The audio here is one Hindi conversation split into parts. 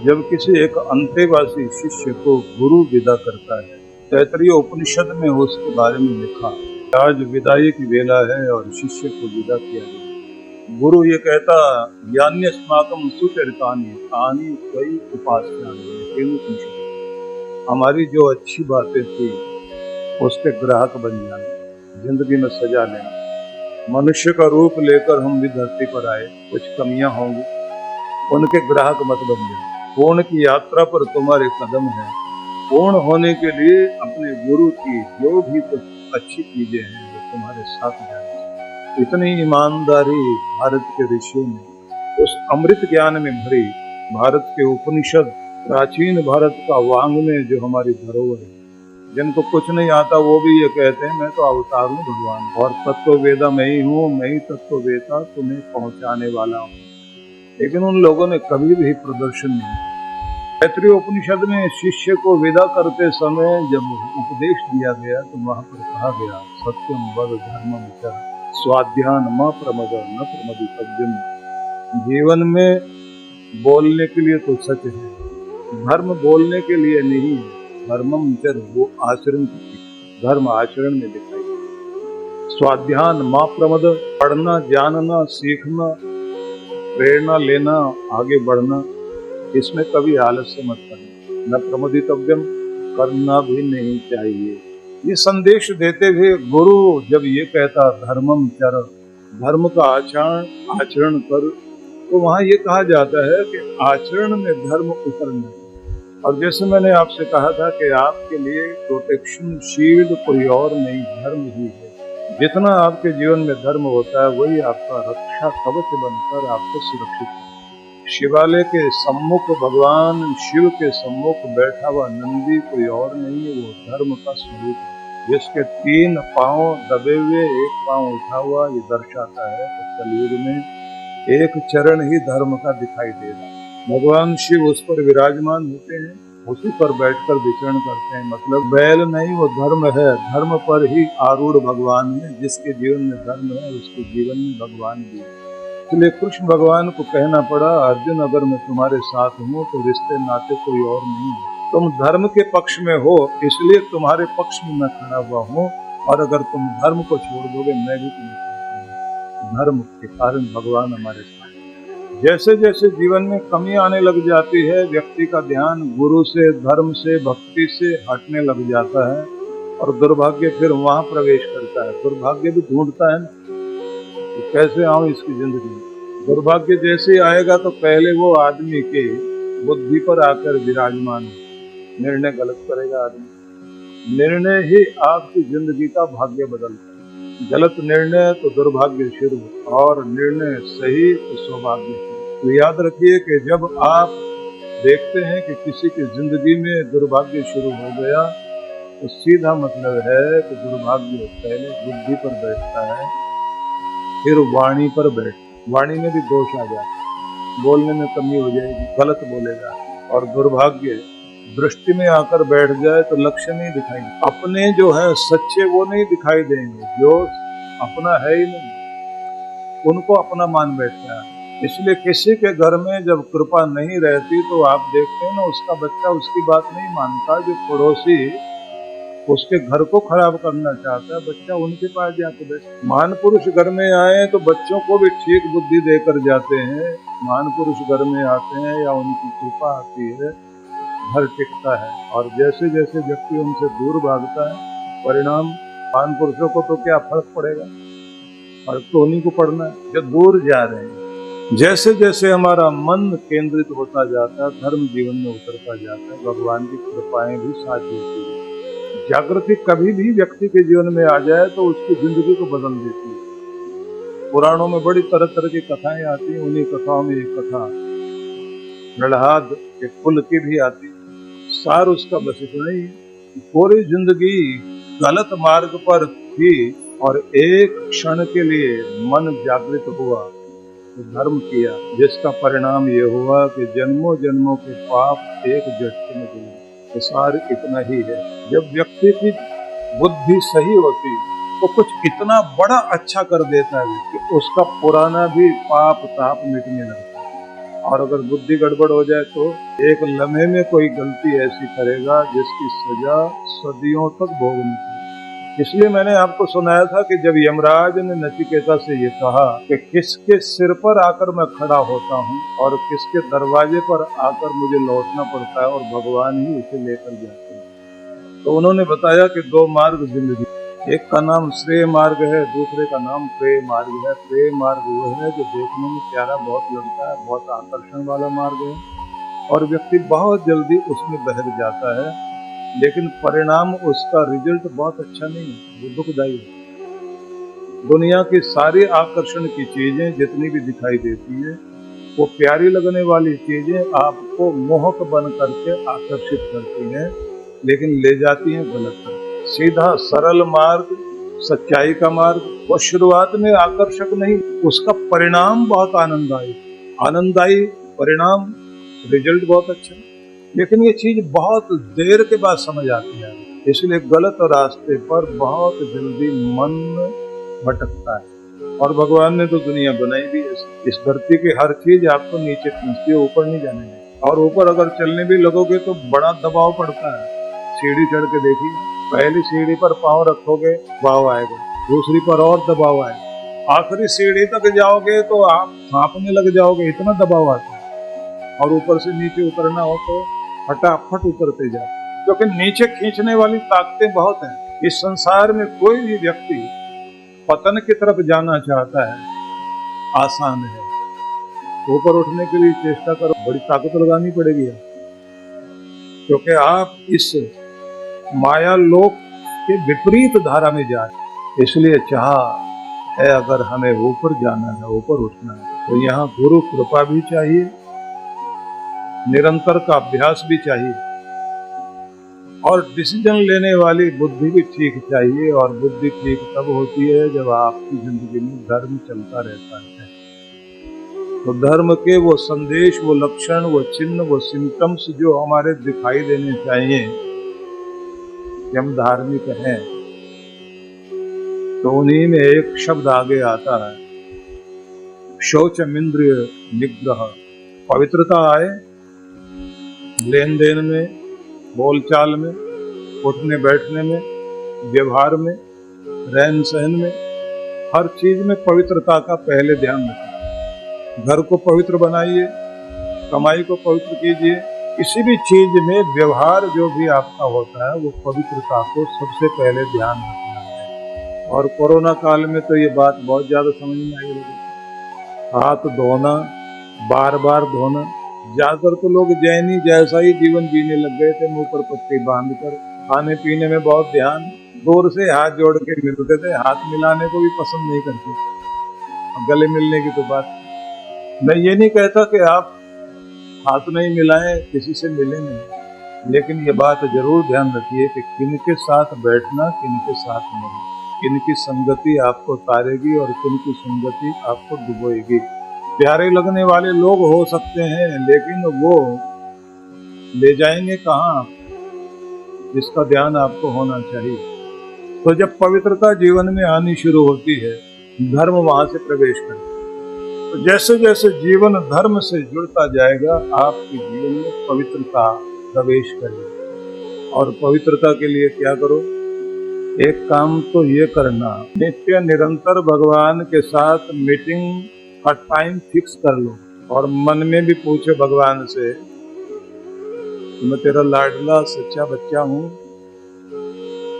जब किसी एक अंतेवासी शिष्य को गुरु विदा करता है, तैत्तरीय उपनिषद में उसके बारे में लिखा, आज विदाई की वेला है और शिष्य को विदा किया गया। गुरु ये कहता, यान्यस्माकं सुचरितानि तानि त्वयि उपास्यामि। हमारी जो अच्छी बातें थी उसके ग्राहक बन जाना, जिंदगी में सजा लेना। मनुष्य का रूप लेकर हम भी धरती पर आए, कुछ कमियां होंगी, उनके ग्राहक मत बन जाए। पूर्ण की यात्रा पर तुम्हारे कदम है। पूर्ण होने के लिए अपने गुरु की जो भी कुछ अच्छी चीजें हैं वो तुम्हारे साथ जाए। इतनी ईमानदारी भारत के ऋषियों ने उस अमृत ज्ञान में भरी। भारत के उपनिषद, प्राचीन भारत का वांग्मय जो हमारी धरोहर है, जिनको कुछ नहीं आता वो भी ये कहते हैं मैं तो अवतार हूँ भगवान, और तत्व वेदा मैं ही हूँ, मैं ही तत्व वेदा तुम्हें पहुंचाने वाला हूँ। लेकिन उन लोगों ने कभी भी प्रदर्शन नहीं किया। तैत्तरीय उपनिषद में शिष्य को विदा करते समय जब उपदेश दिया गया तो वहां पर कहा गया, सत्यम वद धर्मम च स्वाध्यान म प्रमद न प्रमदितव्यम। जीवन में बोलने के लिए तो सच है, धर्म बोलने के लिए नहीं है। धर्मम च वो आचरण, धर्म आचरण में दिखाई। स्वाध्यान म प्रमद, पढ़ना, जानना, सीखना, प्रेरणा लेना, आगे बढ़ना, इसमें कभी आलस्य मत करना। न प्रमोदितव्यम, करना भी नहीं चाहिए। ये संदेश देते हुए गुरु जब ये कहता धर्मम चर, धर्म का आचरण कर, तो वहां ये कहा जाता है कि आचरण में धर्म उतरना। और जैसे मैंने आपसे कहा था कि आपके लिए प्रोटेक्शन शील्ड कोई और नहीं, धर्म ही है। जितना आपके जीवन में धर्म होता है वही आपका रक्षा कवच बनकर आपको सुरक्षित है। शिवालय के सम्मुख भगवान शिव के सम्मुख बैठा हुआ नंदी कोई और नहीं है, वो धर्म का स्वरूप है, जिसके 3 पांव दबे हुए, 1 पांव उठा हुआ, ये दर्शाता है कि कलयुग में एक चरण ही धर्म का दिखाई दे रहा है। भगवान शिव उस पर विराजमान होते हैं, उसी पर बैठकर विचरण करते हैं। मतलब बैल नहीं, वो धर्म है। धर्म पर ही आरूढ़ भगवान है। जिसके जीवन में धर्म है उसके जीवन में भगवान भी है। इसलिए कृष्ण भगवान को कहना पड़ा, अर्जुन अगर मैं तुम्हारे साथ हूँ तो रिश्ते नाते कोई और नहीं है। तुम धर्म के पक्ष में हो, इसलिए तुम्हारे पक्ष में मैं खड़ा हुआ हूँ, और अगर तुम धर्म को छोड़ दोगे मैं भी तुम्हें छोड़ दूंगा। धर्म के कारण भगवान हमारे साथ। जैसे जैसे जीवन में कमी आने लग जाती है, व्यक्ति का ध्यान गुरु से, धर्म से, भक्ति से हटने लग जाता है, और दुर्भाग्य फिर वहां प्रवेश करता है। दुर्भाग्य भी ढूंढता है ना, तो कैसे आऊं इसकी जिंदगी में। दुर्भाग्य जैसे आएगा तो पहले वो आदमी के बुद्धि पर आकर विराजमान है। निर्णय गलत करेगा आदमी, निर्णय ही आपकी जिंदगी का भाग्य बदलता है। गलत निर्णय तो दुर्भाग्य शुरू, और निर्णय सही तो सौभाग्य। तो याद रखिए कि जब आप देखते हैं कि किसी की जिंदगी में दुर्भाग्य शुरू हो गया, तो सीधा मतलब है कि दुर्भाग्य पहले बुद्धि पर बैठता है, फिर वाणी पर बैठता। वाणी में भी दोष आ जाता है, बोलने में कमी हो जाएगी, गलत बोलेगा। और दुर्भाग्य दृष्टि में आकर बैठ जाए तो लक्ष्य नहीं दिखाई, अपने जो है सच्चे वो नहीं दिखाई देंगे, जो अपना है ही नहीं उनको अपना मान बैठता है। इसलिए किसी के घर में जब कृपा नहीं रहती तो आप देखते हैं ना, उसका बच्चा उसकी बात नहीं मानता। जो पड़ोसी उसके घर को खराब करना चाहता है, बच्चा उनके पास जाकर बैठता। महान पुरुष घर में आए तो बच्चों को भी ठीक बुद्धि देकर जाते हैं। महान पुरुष घर में आते हैं या उनकी कृपा आती है, घर टिकता है। और जैसे जैसे व्यक्ति उनसे दूर भागता है, परिणाम महान पुरुषों को तो क्या फर्क पड़ेगा, फर्क तो उन्हीं को पड़ना है जो दूर जा रहे हैं। जैसे जैसे हमारा मन केंद्रित होता जाता है, धर्म जीवन में उतरता जाता है, भगवान की कृपाएं भी साथ देती है। जागृति कभी भी व्यक्ति के जीवन में आ जाए तो उसकी जिंदगी को बदल देती है। पुराणों में बड़ी तरह तरह की कथाएं आती हैं, उन्हीं कथाओं में एक कथा प्रहलाद के फूल की भी आती है। सार उसका बस इतना ही, पूरी जिंदगी गलत मार्ग पर थी, और एक क्षण के लिए मन जागृत हुआ तो धर्म किया, जिसका परिणाम ये हुआ कि जन्मों जन्मों के पाप एक झटके में धुले। तो सार इतना ही है। जब व्यक्ति की बुद्धि सही होती तो कुछ इतना बड़ा अच्छा कर देता है कि उसका पुराना भी पाप ताप मिटने लगता है। और अगर बुद्धि गड़बड़ हो जाए तो एक लम्हे में कोई गलती ऐसी करेगा जिसकी सजा सदियों तक भोगनी पड़ेगी। इसलिए मैंने आपको सुनाया था कि जब यमराज ने नचिकेता से ये कहा कि किसके सिर पर आकर मैं खड़ा होता हूँ और किसके दरवाजे पर आकर मुझे लौटना पड़ता है और भगवान ही उसे लेकर जाते हैं, तो उन्होंने बताया कि दो मार्ग जिंदगी, एक का नाम श्रेय मार्ग है, दूसरे का नाम प्रेय मार्ग है। प्रेय मार्ग वो है जो देखने में प्यारा बहुत लगता है, बहुत आकर्षण वाला मार्ग है और व्यक्ति बहुत जल्दी उसमें बहक जाता है, लेकिन परिणाम उसका रिजल्ट बहुत अच्छा नहीं है, वो दुखदायी है। दुनिया की सारी आकर्षण की चीजें जितनी भी दिखाई देती है वो प्यारी लगने वाली चीजें आपको मोहक बन करके आकर्षित करती हैं, लेकिन ले जाती हैं गलत तरफ। सीधा सरल मार्ग, सच्चाई का मार्ग, वो शुरुआत में आकर्षक नहीं, उसका परिणाम बहुत आनंददायी परिणाम, रिजल्ट बहुत अच्छा, लेकिन ये चीज बहुत देर के बाद समझ आती है। इसलिए गलत रास्ते पर बहुत जल्दी मन भटकता है। और भगवान ने तो दुनिया बनाई भी है, इस धरती की हर चीज आपको नीचे खींचती है, ऊपर नहीं जाने देती। और ऊपर अगर चलने भी लगोगे तो बड़ा दबाव पड़ता है। सीढ़ी चढ़ के देखिए, पहली सीढ़ी पर पांव रखोगे दबाव आएगा, दूसरी पर और दबाव आएगा, आखिरी सीढ़ी तक जाओगे तो आप कांपने लग जाओगे, इतना दबाव आता है। और ऊपर से नीचे उतरना हो तो फटाफट उतरते जाओ, क्योंकि नीचे खींचने वाली ताकतें बहुत हैं। इस संसार में कोई भी व्यक्ति पतन की तरफ जाना चाहता है, आसान है। ऊपर उठने के लिए चेष्टा करो, बड़ी ताकत लगानी पड़ेगी, क्योंकि आप इस माया लोक के विपरीत धारा में जा रहे। इसलिए चाह है अगर हमें ऊपर जाना है, ऊपर उठना है, तो यहाँ गुरु कृपा भी चाहिए, निरंतर का अभ्यास भी चाहिए और डिसीजन लेने वाली बुद्धि भी ठीक चाहिए। और बुद्धि ठीक तब होती है जब आपकी जिंदगी में धर्म चलता रहता है। तो धर्म के वो संदेश, वो लक्षण, वो चिन्ह, वो सिम्टम्स जो हमारे दिखाई देने चाहिए कि हम धार्मिक हैं, तो उन्हीं में एक शब्द आगे आता है, शौचमिंद्रिय निग्रह। पवित्रता आए लेन देन में, बोलचाल में, उठने बैठने में, व्यवहार में, रहन सहन में, हर चीज में पवित्रता का पहले ध्यान रखें। घर को पवित्र बनाइए, कमाई को पवित्र कीजिए, किसी भी चीज में व्यवहार जो भी आपका होता है वो पवित्रता को सबसे पहले ध्यान रखना है। और कोरोना काल में तो ये बात बहुत ज्यादा समझ में आई लोगों, हाथ धोना, बार बार धोना। ज्यादातर तो लोग जैनी जैसा ही जीवन जीने लग गए थे, मुंह पर पट्टी बांधकर। खाने पीने में बहुत ध्यान, दूर से हाथ जोड़ के मिलते थे, हाथ मिलाने को भी पसंद नहीं करते, गले मिलने की तो बात। मैं ये नहीं कहता कि आप हाथ नहीं मिलाएं, किसी से मिले नहीं, लेकिन ये बात जरूर ध्यान रखिए कि किन के साथ बैठना, किन के साथ नहीं, किन की संगति आपको तारेगी और किन की संगति आपको डुबोएगी। प्यारे लगने वाले लोग हो सकते हैं, लेकिन वो ले जाएंगे कहाँ, इसका ध्यान आपको होना चाहिए। तो जब पवित्रता जीवन में आनी शुरू होती है, धर्म वहां से प्रवेश करता है। तो जैसे जैसे जीवन धर्म से जुड़ता जाएगा, आपके जीवन में पवित्रता प्रवेश करेगी। और पवित्रता के लिए क्या करो, एक काम तो ये करना, नित्य निरंतर भगवान के साथ मीटिंग का टाइम फिक्स कर लो और मन में भी पूछो भगवान से, मैं तेरा लाडला सच्चा बच्चा हूँ,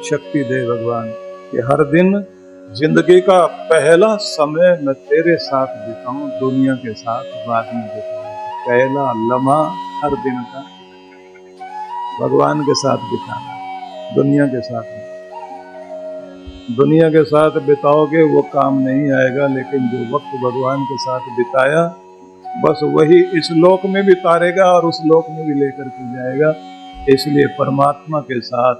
शक्ति दे भगवान कि हर दिन जिंदगी का पहला समय मैं तेरे साथ बिताऊं, दुनिया के साथ बाद में बिताऊं। पहला लम्हा हर दिन का भगवान के साथ बिताना, दुनिया के साथ नहीं। दुनिया के साथ बिताओगे वो काम नहीं आएगा, लेकिन जो वक्त भगवान के साथ बिताया बस वही इस लोक में भी तारेगा और उस लोक में भी लेकर के जाएगा। इसलिए परमात्मा के साथ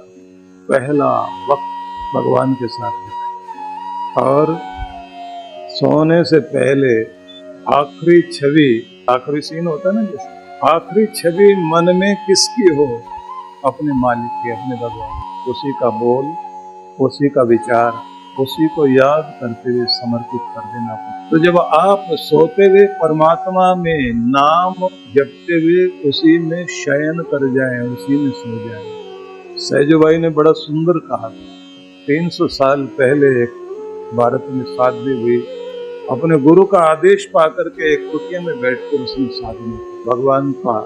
पहला वक्त भगवान के साथ बिताए। और सोने से पहले आखिरी छवि, आखिरी सीन होता है ना, जैसे आखिरी छवि मन में किसकी हो, अपने मालिक की, अपने भगवान, उसी का बोल, उसी का विचार, उसी को याद करते हुए समर्पित कर देना। तो जब आप सोते हुए परमात्मा में नाम जपते हुए उसी में शयन कर जाएं, उसी में सो जाएं। सहजभाई ने बड़ा सुंदर कहा था, 300 साल पहले एक भारत में साधवी हुई, अपने गुरु का आदेश पाकर के एक कुटिया में बैठकर उसने साधना की, भगवान का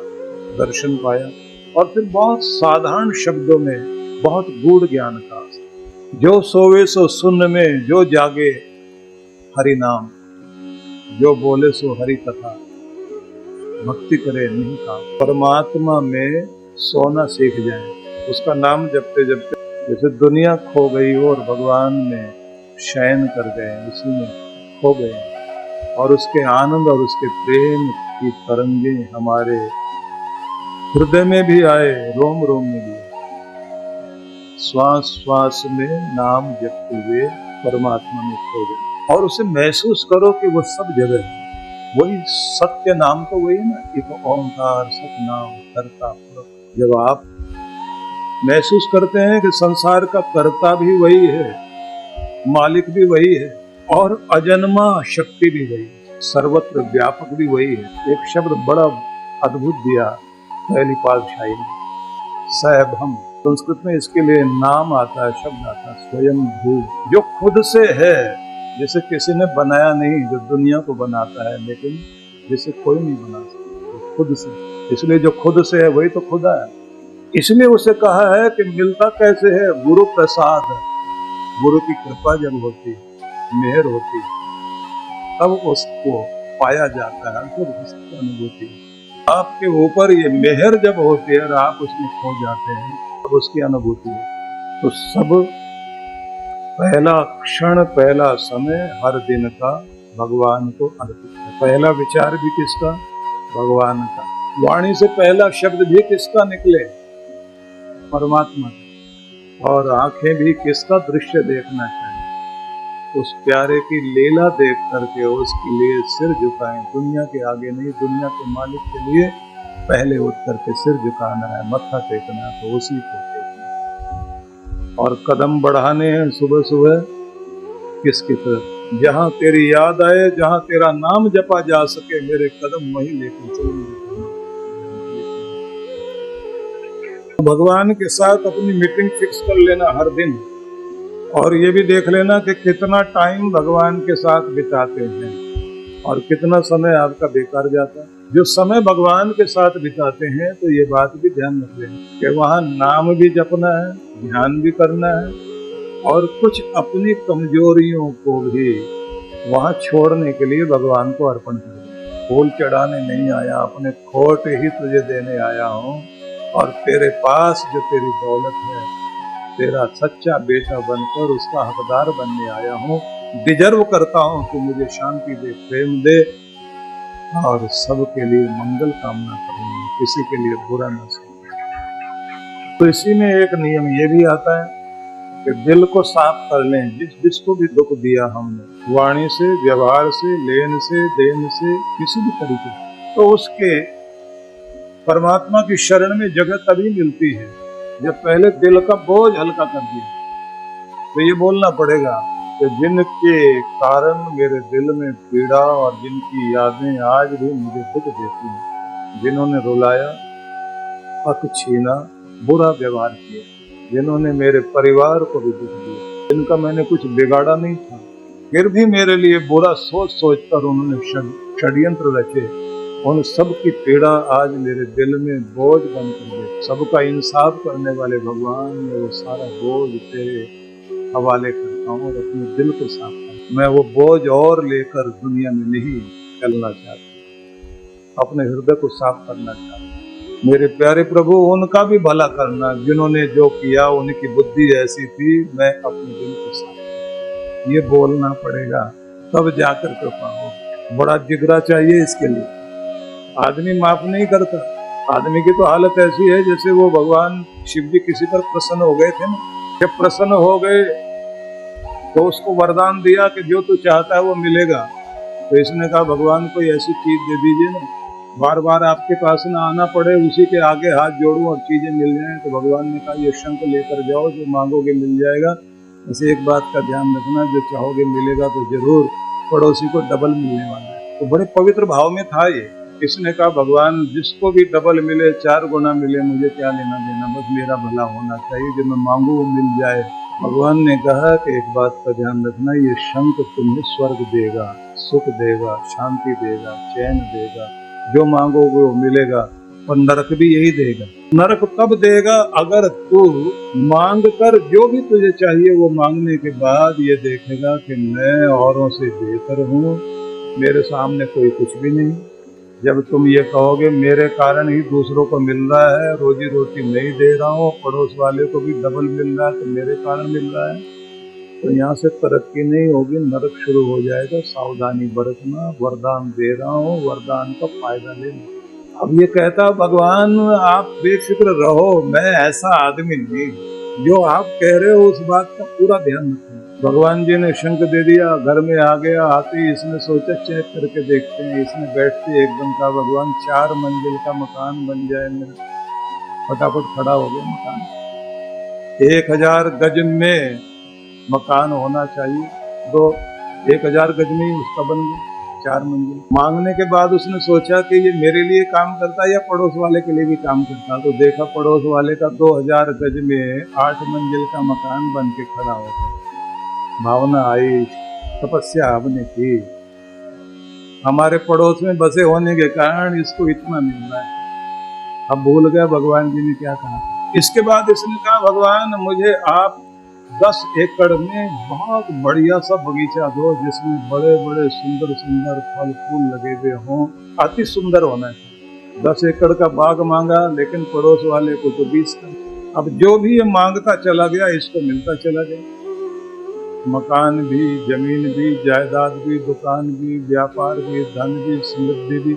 दर्शन पाया और फिर बहुत साधारण शब्दों में बहुत गूढ़ ज्ञान का, जो सोवे सो सुन में, जो जागे हरि नाम, जो बोले सो हरि कथा, भक्ति करे नहीं काम। परमात्मा में सोना सीख जाए, उसका नाम जपते जपते जैसे दुनिया खो गई और भगवान में शयन कर गए, उसी में खो गए और उसके आनंद और उसके प्रेम की तरंगे हमारे हृदय में भी आए, रोम रोम में भी आए। श्वास श्वास में नाम जपते हुए परमात्मा में खो गए और उसे महसूस करो कि वो सब जगह है। वही सत्य नाम तो वही ना, एक ओंकार सतनाम करता। जब आप महसूस करते हैं कि संसार का कर्ता भी वही है, मालिक भी वही है और अजन्मा शक्ति भी वही है, सर्वत्र व्यापक भी वही है। एक शब्द बड़ा अद्भुत दिया पहली पातशाही ने, सहभम। संस्कृत में इसके लिए नाम आता है, शब्द आता है स्वयं भू, जो खुद से है, जिसे किसी ने बनाया नहीं, जो दुनिया को बनाता है लेकिन जिसे कोई नहीं बना सकता, खुद से। इसलिए जो खुद से है वही तो खुदा है। इसलिए उसे कहा है कि मिलता कैसे है, गुरु प्रसाद। गुरु की कृपा जब होती है, मेहर होती है, तब उसको पाया जाता है, फिर उसकी अनुभूति। आपके ऊपर ये मेहर जब होती है और आप उसमें खो जाते हैं, तब उसकी अनुभूति है। तो सब पहला क्षण, पहला समय हर दिन का भगवान को अर्पित है। पहला विचार भी किसका? भगवान का। वाणी से पहला शब्द भी किसका निकले? परमात्मा का। और आंखें भी किसका दृश्य देखना चाहिए? उस प्यारे की लीला देख करके उसके लिए सिर झुकाएं, दुनिया के आगे नहीं, दुनिया के मालिक के लिए पहले उठ करके सिर झुकाना है, मत्था टेकना है तो उसी को टेकना। और कदम बढ़ाने हैं सुबह सुबह किसकी तरफ? जहां तेरी याद आए, जहां तेरा नाम जपा जा सके, मेरे कदम वहीं लेकर चलेंगे। भगवान के साथ अपनी मीटिंग फिक्स कर लेना हर दिन, और ये भी देख लेना कि कितना टाइम भगवान के साथ बिताते हैं और कितना समय आपका बेकार जाता है। जो समय भगवान के साथ बिताते हैं तो ये बात भी ध्यान रख लेना कि वहाँ नाम भी जपना है, ध्यान भी करना है और कुछ अपनी कमजोरियों को भी वहाँ छोड़ने के लिए भगवान को अर्पण करना। फूल चढ़ाने नहीं आया, अपने खोट ही तुझे देने आया हूँ और तेरे पास जो तेरी दौलत है, तेरा सच्चा बेटा बनकर उसका हकदार बनने आया हूँ। डिजर्व करता हूँ कि मुझे शांति दे, प्रेम दे और सबके लिए मंगल कामना करूँ, किसी के लिए बुरा न सोचूं। तो इसी में एक नियम ये भी आता है कि दिल को साफ कर लें। जिसको भी दुख दिया हमने, वाणी से, व्यवहार से, लेन से, देन से, किसी भी तरीके से, तो उसके परमात्मा की शरण में जगह तभी मिलती है जब पहले दिल का बोझ हल्का कर दिया। तो ये बोलना पड़ेगा कि जिनके कारण मेरे दिल में पीड़ा और जिनकी यादें आज भी मुझे दुख देती हैं, जिन्होंने रुलाया, हक छीना, बुरा व्यवहार किया, जिन्होंने मेरे परिवार को भी दुख दिया, जिनका मैंने कुछ बिगाड़ा नहीं था, फिर भी मेरे लिए बुरा सोच सोचकर उन्होंने षड्यंत्र रचे, उन सब की पीड़ा आज मेरे दिल में बोझ बन कर दे। सबका इंसाफ करने वाले भगवान, मैं वो सारा बोझ तेरे हवाले करता हूँ और अपने दिल को साफ करता। मैं वो बोझ और लेकर दुनिया में नहीं चलना चाहता, अपने हृदय को साफ करना चाहता। मेरे प्यारे प्रभु, उनका भी भला करना, जिन्होंने जो किया उनकी बुद्धि ऐसी थी, मैं अपने दिल को साफ करता। ये बोलना पड़ेगा, तब जाकर कृपा हो। बड़ा जिगरा चाहिए इसके लिए। आदमी माफ नहीं करता। आदमी की तो हालत ऐसी है जैसे वो भगवान शिव जी किसी पर प्रसन्न हो गए थे ना, जब प्रसन्न हो गए तो उसको वरदान दिया कि जो तू चाहता है वो मिलेगा। तो इसने कहा भगवान कोई ऐसी चीज दे दीजिए ना, बार बार आपके पास ना आना पड़े, उसी के आगे हाथ जोड़ूं और चीजें मिल जाएं। तो भगवान ने कहा ये शंख लेकर जाओ, जो मांगोगे मिल जाएगा। ऐसे एक बात का ध्यान रखना, जो चाहोगे मिलेगा तो जरूर, पड़ोसी को डबल मिलने वाला है। तो बड़े पवित्र भाव में था ये। इसने कहा भगवान जिसको भी डबल मिले, 4 गुना मिले, मुझे क्या लेना देना, बस मेरा भला होना चाहिए, जो मैं मांगू वो मिल जाए। भगवान ने कहा कि एक बात का ध्यान रखना, ये शंख तुम्हें स्वर्ग देगा, सुख देगा, शांति देगा, चैन देगा, जो मांगोगे वो मिलेगा। और नरक भी यही देगा। नरक कब देगा? अगर तू मांग कर जो भी तुझे चाहिए वो मांगने के बाद ये देखेगा कि मैं औरों से बेहतर हूँ, मेरे सामने कोई कुछ भी नहीं। जब तुम ये कहोगे मेरे कारण ही दूसरों को मिल रहा है, रोजी रोटी नहीं दे रहा हूँ, पड़ोस वाले को भी डबल मिल रहा है तो मेरे कारण मिल रहा है, तो यहाँ से तरक्की नहीं होगी, नरक शुरू हो जाएगा। सावधानी बरतना, वरदान दे रहा हूँ, वरदान का फायदा लेना। अब ये कहता भगवान आप बेफिक्र रहो, मैं ऐसा आदमी नहीं, जो आप कह रहे हो उस बात का पूरा ध्यान रखना। भगवान जी ने शंख दे दिया, घर में आ गया। आते ही इसने सोचा चेक करके देखते हैं। इसने बैठते एकदम कहा भगवान 4 मंजिल का मकान बन जाए मेरा। फटाफट खड़ा हो गया मकान। 1000 गज में मकान होना चाहिए, तो 1000 गज में ही उसका बन गया 4 मंजिल। मांगने के बाद उसने सोचा कि ये मेरे लिए काम करता है या पड़ोस वाले के लिए भी काम करता, तो देखा पड़ोस वाले का 2000 गज में 8 मंजिल का मकान बन के खड़ा हो गया। भावना आई, तपस्या हमने की, हमारे पड़ोस में बसे होने के कारण इसको इतना मिल रहा है। अब भूल गया भगवान जी ने क्या कहा। इसके बाद इसने कहा भगवान मुझे आप 10 एकड़ में बहुत बढ़िया सा बगीचा दो, जिसमें बड़े बड़े सुंदर सुंदर फल फूल लगे हुए हों, अति सुंदर होना चाहिए। 10 एकड़ का बाग मांगा, लेकिन पड़ोस वाले को तो 20 का। अब जो भी ये मांगता चला गया, इसको मिलता चला गया। मकान भी, जमीन भी, जायदाद भी, दुकान भी, व्यापार भी, धन भी, समृद्धि भी।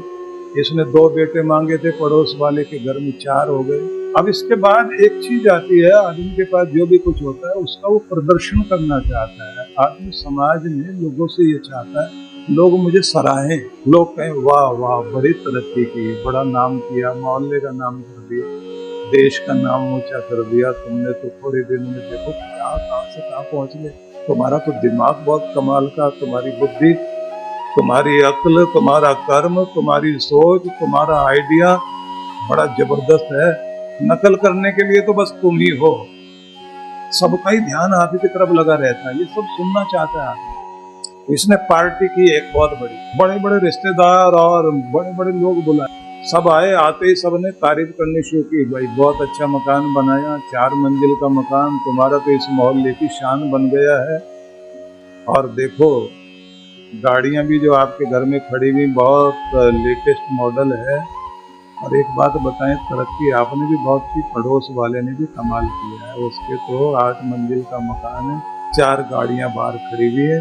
इसने 2 बेटे मांगे थे, पड़ोस वाले के घर में 4 हो गए। अब इसके बाद एक चीज आती है, आदमी के पास जो भी कुछ होता है उसका वो प्रदर्शन करना चाहता है। आदमी समाज में लोगों से ये चाहता है लोग मुझे सराहें, लोग कहें वाह वाह बड़ी तरक्की की, बड़ा नाम किया, मोहल्ले का नाम कर दिया, देश का नाम ऊंचा कर दिया तुमने, तो थोड़े दिन में देखो क्या कहां से कहां पहुंच गए। तुम्हारा तो दिमाग बहुत कमाल का, तुम्हारी बुद्धि, तुम्हारी अक्ल, तुम्हारा कर्म, तुम्हारी सोच, तुम्हारा आइडिया बड़ा जबरदस्त है। नकल करने के लिए तो बस तुम ही हो। सबका ही ध्यान आप ही की तरफ लगा रहता है, ये सब सुनना चाहता है। इसने पार्टी की एक बहुत बड़े बड़े रिश्तेदार और बड़े बड़े लोग बुलाए। सब आए, आते ही सबने तारीफ करनी शुरू की, भाई बहुत अच्छा मकान बनाया, 4 मंजिल का मकान, तुम्हारा तो इस मोहल्ले की शान बन गया है। और देखो गाड़ियां भी जो आपके घर में खड़ी हुई बहुत लेटेस्ट मॉडल है। और एक बात बताएं, तरक्की आपने भी बहुत की, पड़ोस वाले ने भी कमाल किया है। उसके तो 8 मंजिल का मकान है, 4 गाड़ियां बाहर खड़ी हुई है।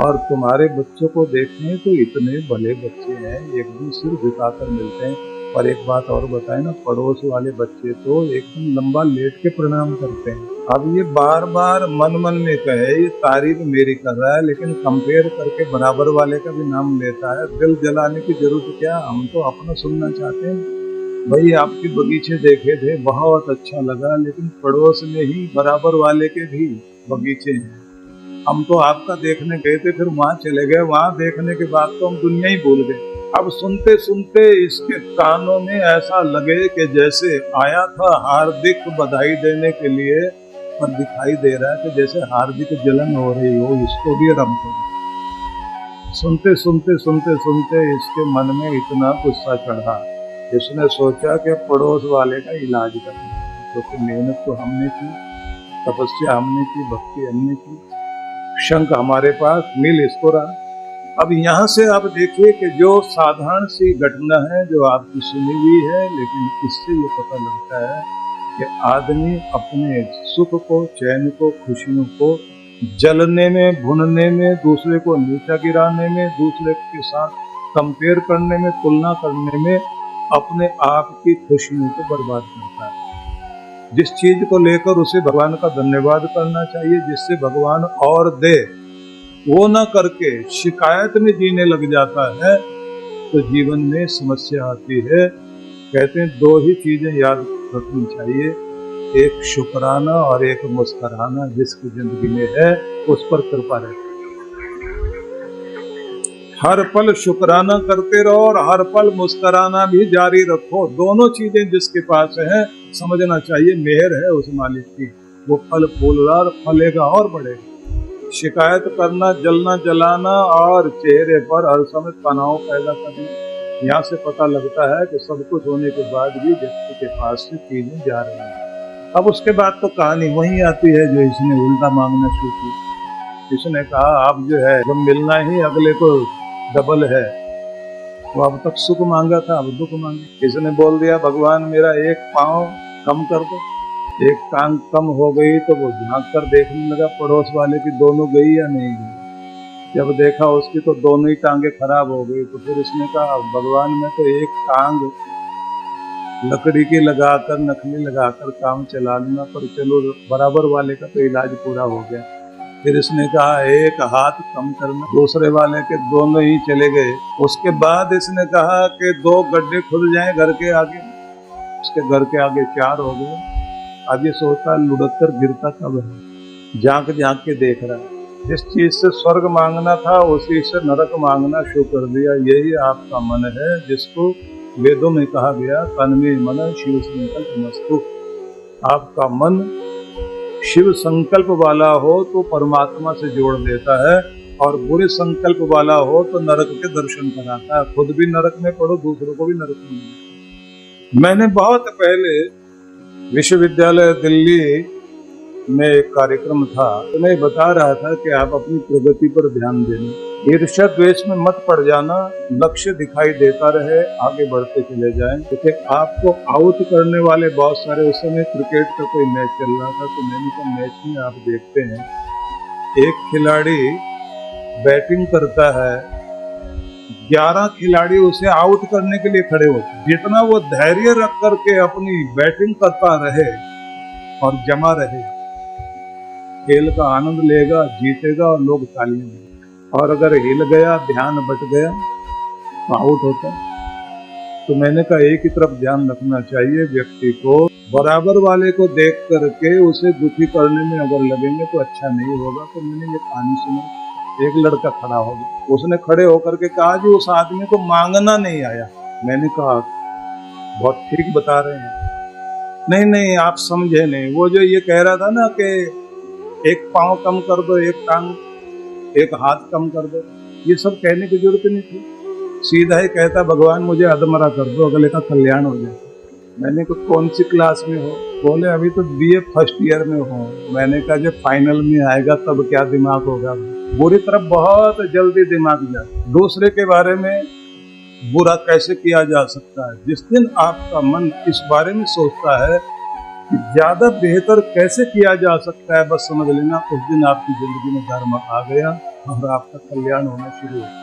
और तुम्हारे बच्चों को देखें तो इतने भले बच्चे हैं, एक दूसरे झुकाकर मिलते हैं। और एक बात और बताएं ना, पड़ोस वाले बच्चे तो एकदम लंबा लेट के प्रणाम करते हैं। अब ये बार बार मन मन में कहे ये तारीफ मेरी कर रहा है, लेकिन कंपेयर करके बराबर वाले का भी नाम लेता है। दिल जलाने की जरूरत क्या, हम तो अपना सुनना चाहते हैं। भाई आपके बगीचे देखे थे, बहुत अच्छा लगा, लेकिन पड़ोस में ही बराबर वाले के भी बगीचे हैं। हम तो आपका देखने गए थे, फिर वहां चले गए, वहां देखने के बाद तो हम दुनिया ही भूल गए। अब सुनते सुनते इसके कानों में ऐसा लगे कि जैसे आया था हार्दिक बधाई देने के लिए, पर दिखाई दे रहा है कि जैसे हार्दिक जलन हो रही हो इसको भी रम को। सुनते सुनते सुनते सुनते इसके मन में इतना गुस्सा चढ़ा, इसने सोचा कि पड़ोस वाले का इलाज करना, क्योंकि मेहनत तो हमने की, तपस्या हमने की, भक्ति हमने की, शंख हमारे पास, मिल इसको रहा। अब यहाँ से आप देखिए कि जो साधारण सी घटना है जो आपकी सुनी हुई है, लेकिन इससे ये पता लगता है कि आदमी अपने सुख को, चैन को, खुशियों को जलने में, भुनने में, दूसरे को नीचा गिराने में, दूसरे के साथ कंपेयर करने में, तुलना करने में अपने आप की खुशियों को बर्बाद करता है। जिस चीज को लेकर उसे भगवान का धन्यवाद करना चाहिए, जिससे भगवान और दे, वो ना करके शिकायत में जीने लग जाता है, तो जीवन में समस्या आती है। कहते हैं 2 ही चीजें याद रखनी चाहिए, एक शुक्राना और एक मुस्कुराना जिसकी जिंदगी में है उस पर कृपा रहती है। हर पल शुक्राना करते रहो और हर पल मुस्कुराना भी जारी रखो। दोनों चीजें जिसके पास है समझना चाहिए मेहर है उस मालिक की। वो फल फूल रहा फलेगा और बढ़ेगा। शिकायत करना, जलना जलाना और चेहरे पर हर समय तनाव पैदा करना, यहाँ से पता लगता है कि सब कुछ होने के बाद भी व्यक्ति के पास से चीजें जा रही हैं। अब उसके बाद तो कहानी वही आती है जो इसने उल्टा मांगना शुरू किया। इसने कहा अब जो है जब मिलना ही अगले को डबल है, वो अब तक सुख मांगा था अब दुख मांगे। इसने बोल दिया भगवान मेरा एक पाँव कम कर दो। एक टांग कम हो गई तो वो झांक कर देखने लगा पड़ोस वाले की दोनों गई या नहीं गई। जब देखा उसकी तो दोनों ही टांगे खराब हो गई, तो फिर इसने कहा भगवान मैं तो एक टांग लकड़ी की लगाकर नकली लगाकर काम चला लूंगा, पर चलो बराबर वाले का तो इलाज पूरा हो गया। फिर इसने कहा एक हाथ कम करना, दूसरे वाले के दोनों ही चले गए। उसके बाद इसने कहा कि 2 गड्ढे खुद जाएं घर के आगे, उसके घर के आगे 4 हो गए। अब ये सोचता लुढ़क गिरता कब है, झांक झांक के देख रहा है। जिस चीज से स्वर्ग मांगना था उसी से नरक मांगना शुरू कर दिया। यही आपका मन है जिसको वेदों में कहा गया तन्मे मन शिव संकल्प मस्तु। आपका मन शिव संकल्प वाला हो तो परमात्मा से जोड़ देता है, और बुरे संकल्प वाला हो तो नरक के दर्शन कराता है। खुद भी नरक में पड़ो, दूसरों को भी नरक में। मैंने बहुत पहले विश्वविद्यालय दिल्ली में एक कार्यक्रम था, तो मैं बता रहा था कि आप अपनी प्रगति पर ध्यान देना, ईर्ष्या द्वेष में मत पड़ जाना, लक्ष्य दिखाई देता रहे, आगे बढ़ते चले जाएं। क्योंकि आपको आउट करने वाले बहुत सारे, उस समय क्रिकेट का कोई मैच चल रहा था, तो मैंने कहा मैच में आप देखते हैं एक खिलाड़ी बैटिंग करता है, 11 खिलाड़ी उसे आउट करने के लिए खड़े होते हैं। जितना वो धैर्य रख करके अपनी बैटिंग करता रहे और जमा रहे, खेल का आनंद लेगा, जीतेगा और लोग तालियां देंगे। और अगर हिल गया, ध्यान बट गया तो आउट होता है। तो मैंने कहा एक ही तरफ ध्यान रखना चाहिए व्यक्ति को, बराबर वाले को देख करके उसे दुखी करने में अगर लगेंगे तो अच्छा नहीं होगा। तो मैंने ये कहानी सुनी, एक लड़का खड़ा हो गया, उसने खड़े होकर के कहा जी उस आदमी को मांगना नहीं आया। मैंने कहा बहुत ठीक बता रहे हैं। नहीं नहीं आप समझे नहीं, वो जो ये कह रहा था ना कि एक पाँव कम कर दो, एक टांग, एक हाथ कम कर दो, ये सब कहने की जरूरत नहीं थी। सीधा ही कहता भगवान मुझे अधमरा कर दो, अगले का कल्याण हो जाए। मैंने कहा कौन सी क्लास में हो? बोले अभी तो BA फर्स्ट ईयर में हो। मैंने कहा जब फाइनल में आएगा तब क्या दिमाग होगा। बुरी तरफ बहुत जल्दी दिमाग जाए। दूसरे के बारे में बुरा कैसे किया जा सकता है? जिस दिन आपका मन इस बारे में सोचता है कि ज्यादा बेहतर कैसे किया जा सकता है, बस समझ लेना उस दिन आपकी जिंदगी में धर्म आ गया और आपका कल्याण होना शुरू हो।